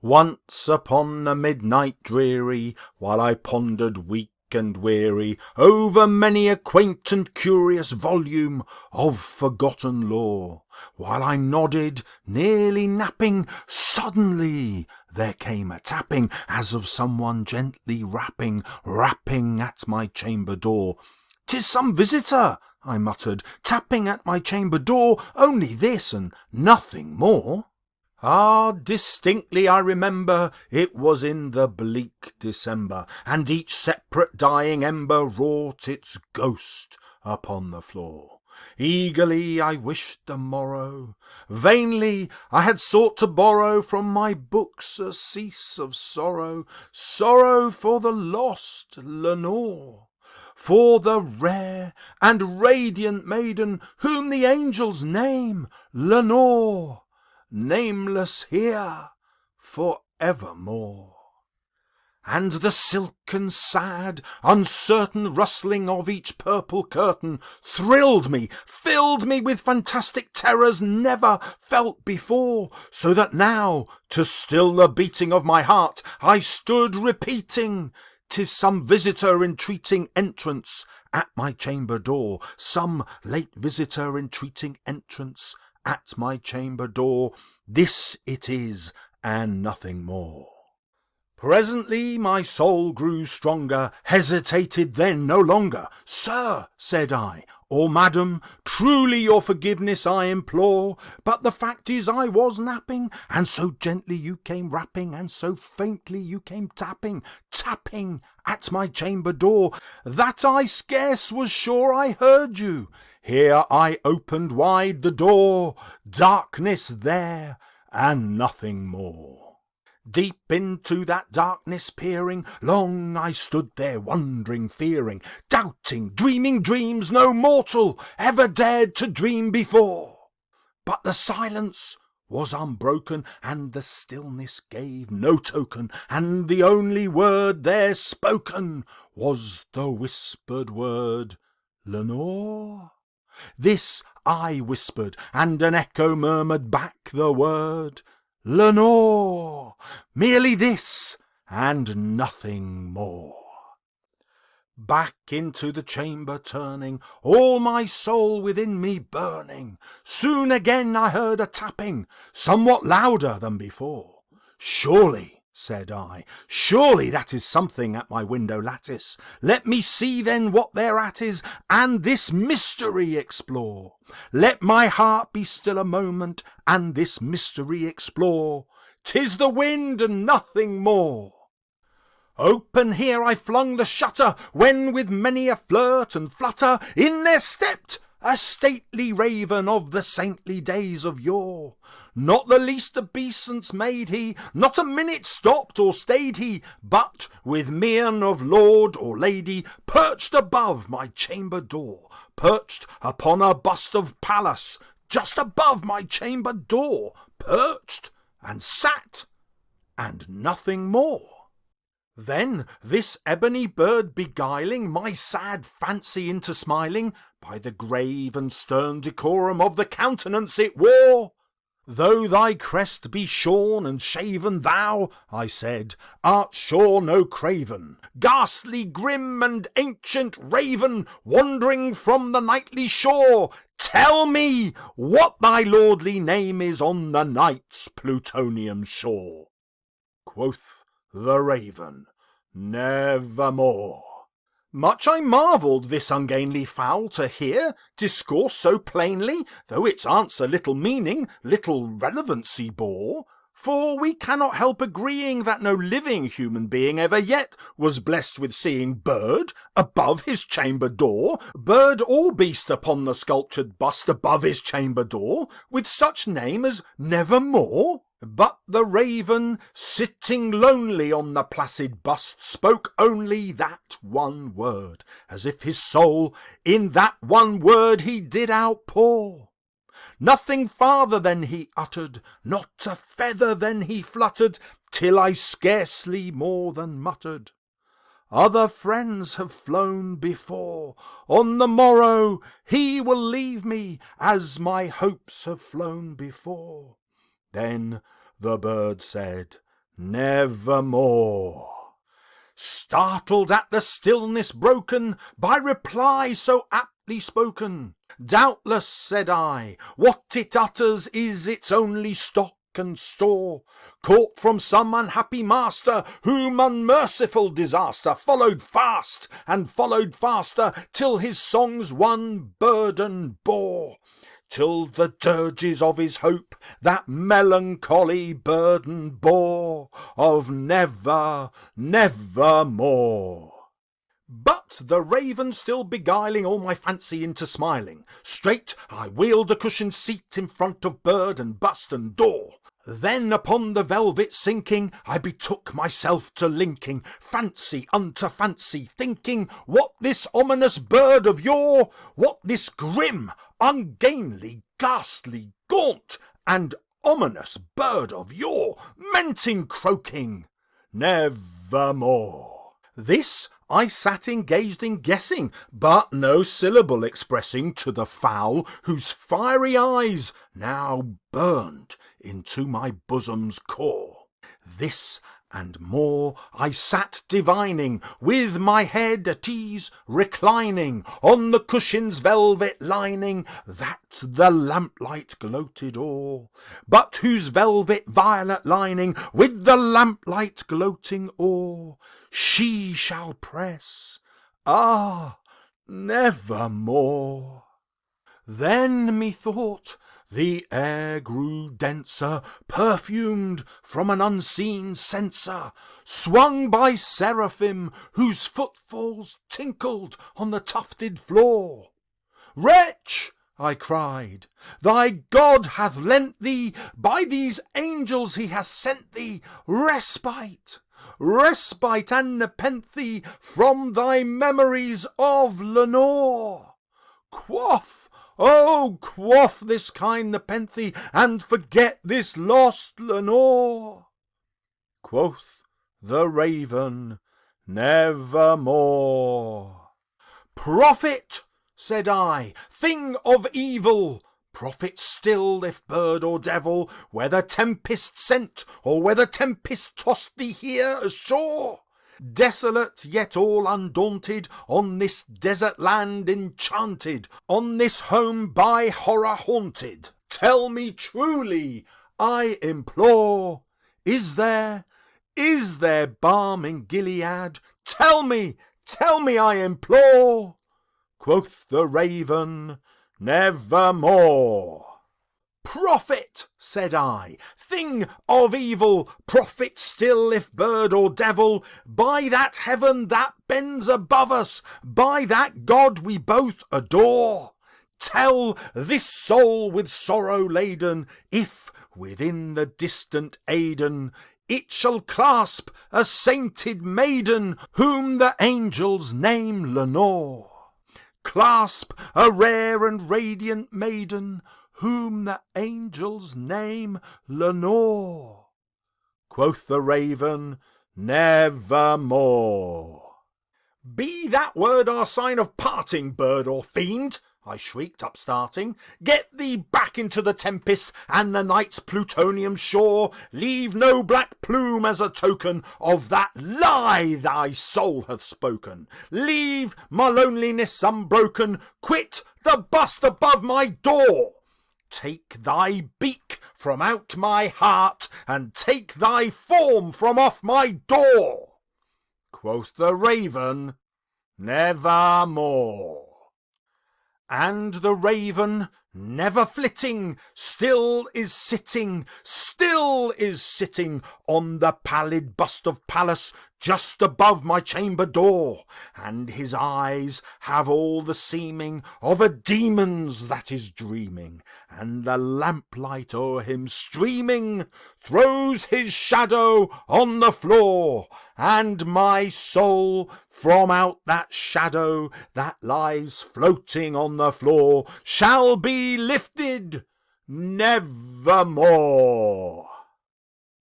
Once upon a midnight dreary, while I pondered weak and weary over many a quaint and curious volume of forgotten lore, while I nodded, nearly napping, suddenly there came a tapping, as of someone gently rapping at my chamber door. "'Tis some visitor," I muttered, "tapping at my chamber door, only this and nothing more." Ah, distinctly I remember, it was in the bleak December, and each separate dying ember wrought its ghost upon the floor. Eagerly I wished the morrow. Vainly I had sought to borrow from my books a cease of sorrow, sorrow for the lost Lenore, for the rare and radiant maiden whom the angels name Lenore, nameless here for evermore. And the silken, sad, uncertain rustling of each purple curtain thrilled me, filled me with fantastic terrors never felt before, so that now, to still the beating of my heart, I stood repeating, "'Tis some visitor entreating entrance at my chamber door, some late visitor entreating entrance at my chamber door. This it is, and nothing more." Presently my soul grew stronger, hesitated then no longer. "Sir," said I, "or madam, truly your forgiveness I implore, but the fact is I was napping, and so gently you came rapping, and so faintly you came tapping at my chamber door, that I scarce was sure I heard you. Here I opened wide the door, darkness there, and nothing more." Deep into that darkness peering, long I stood there wondering, fearing, doubting, dreaming dreams no mortal ever dared to dream before. But the silence was unbroken, and the stillness gave no token, and the only word there spoken was the whispered word, "Lenore." This I whispered, and an echo murmured back the word, "Lenore," merely this and nothing more. Back into the chamber turning, all my soul within me burning, soon again I heard a tapping, somewhat louder than before. "Surely," said I, "surely that is something at my window lattice. Let me see then what thereat is, and this mystery explore. Let my heart be still a moment, and this mystery explore. 'Tis the wind and nothing more." Open here I flung the shutter, when with many a flirt and flutter in there stepped a stately raven of the saintly days of yore. Not the least obeisance made he, not a minute stopped or stayed he, but with mien of lord or lady perched above my chamber door, perched upon a bust of Pallas, just above my chamber door, perched and sat, and nothing more. Then this ebony bird beguiling my sad fancy into smiling, by the grave and stern decorum of the countenance it wore, "Though thy crest be shorn and shaven, thou," I said, "art sure no craven, ghastly, grim, and ancient raven, wandering from the nightly shore. Tell me what thy lordly name is on the night's Plutonian shore." Quoth the raven, "Nevermore." Much I marvelled this ungainly fowl to hear discourse so plainly, though its answer little meaning, little relevancy bore. For we cannot help agreeing that no living human being ever yet was blessed with seeing bird above his chamber door, bird or beast upon the sculptured bust above his chamber door, with such name as Nevermore. But the raven, sitting lonely on the placid bust, spoke only that one word, as if his soul in that one word he did outpour. Nothing farther than he uttered, not a feather than he fluttered, till I scarcely more than muttered, "Other friends have flown before. On the morrow he will leave me, as my hopes have flown before." Then the bird said, nevermore. Startled at the stillness broken by reply so aptly spoken, doubtless, said I, what it utters is its only stock and store, caught from some unhappy master, whom unmerciful disaster followed fast and followed faster, till his songs one burden bore, till the dirges of his hope that melancholy burden bore of never, nevermore. But the raven still beguiling all my fancy into smiling, straight I wheeled a cushioned seat in front of bird and bust and door. Then upon the velvet sinking, I betook myself to linking fancy unto fancy, thinking what this ominous bird of yore, what this grim, ungainly, ghastly, gaunt, and ominous bird of yore meant in croaking nevermore. This I sat engaged in guessing, but no syllable expressing to the fowl whose fiery eyes now burned into my bosom's core. This and more I sat divining, with my head at ease reclining on the cushion's velvet lining that the lamplight gloated o'er, but whose velvet violet lining with the lamplight gloating o'er she shall press, nevermore. Then methought the air grew denser, perfumed from an unseen censer, swung by seraphim whose footfalls tinkled on the tufted floor. Wretch, I cried, thy God hath lent thee, by these angels he has sent thee, respite, respite and nepenthe from thy memories of Lenore. Quaff, oh, quaff this kind nepenthe, and forget this lost Lenore. Quoth the raven, nevermore. Prophet, said I, thing of evil, prophet still, if bird or devil, whether tempest sent or whether tempest tossed thee here ashore, desolate yet all undaunted, on this desert land enchanted, on this home by horror haunted, tell me truly, I implore, is there balm in Gilead? Tell me, I implore. Quoth the raven, nevermore. Prophet, said I, thing of evil, prophet still, if bird or devil, by that heaven that bends above us, by that God we both adore, tell this soul with sorrow laden, if within the distant Aidenn it shall clasp a sainted maiden, whom the angels name Lenore. Clasp a rare and radiant maiden, whom the angels name Lenore. Quoth the raven, nevermore. Be that word our sign of parting, bird or fiend? I shrieked, upstarting. Get thee back into the tempest and the night's plutonium shore. Leave no black plume as a token of that lie thy soul hath spoken. Leave my loneliness unbroken. Quit the bust above my door. Take thy beak from out my heart, and take thy form from off my door. Quoth the raven, nevermore. And the raven, never flitting, still is sitting on the pallid bust of Pallas, just above my chamber door, and his eyes have all the seeming of a demon's that is dreaming, and the lamplight o'er him streaming throws his shadow on the floor, and my soul from out that shadow that lies floating on the floor shall be lifted nevermore.